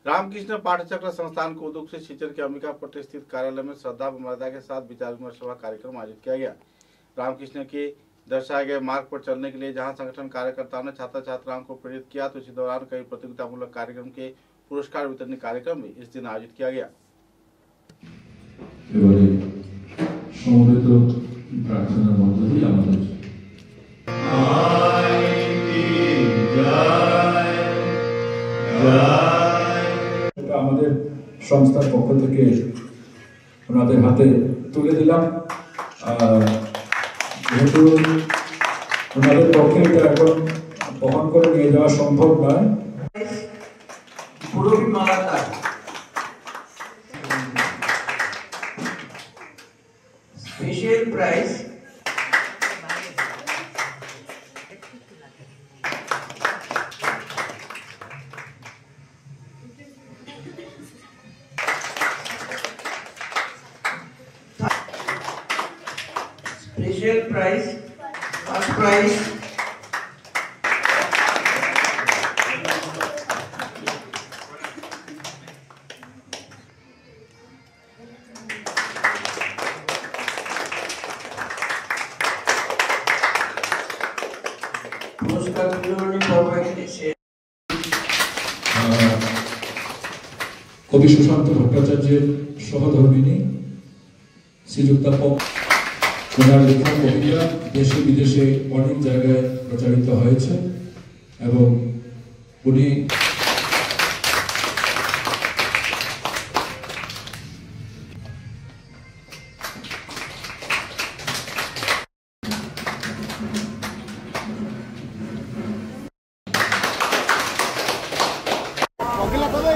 रामकृष्ण पाठचक्र संस्थान कोदुक से शिवचर के अंबिकापुर स्थित कार्यालय में श्रद्धा व मर्यादा के साथ विचार विमर्श सभा कार्यक्रम आयोजित किया गया। रामकृष्ण के दर्शाए गए मार्ग पर चलने के लिए जहां संगठन कार्यकर्ताओं ने छात्र छात्राओं को प्रेरित किया, तो इसी दौरान कई प्रतियोगितामूलक कार्यक्रम के पुरस्कार वितरण कार्यक्रम भी इस दिन आयोजित किया गया। আমাদের সংস্থার পক্ষ থেকে ওনাদের হাতে তুলে দিলাম। যেহেতু ওনাদের পক্ষে এটা এখন বহন করে নিয়ে যাওয়া সম্ভব নয়। Special prize Special prize, first prize, পুরস্কার বিতরণী পর্ব এসেছে। কবি সুশান্ত ভট্টাচার্যের সহধর্মিণী শ্রীযুক্তা ওনার লেখা কবিতা দেশে বিদেশে অনেক জায়গায় প্রচারিত হয়েছে এবং উনি Tranquila, todo.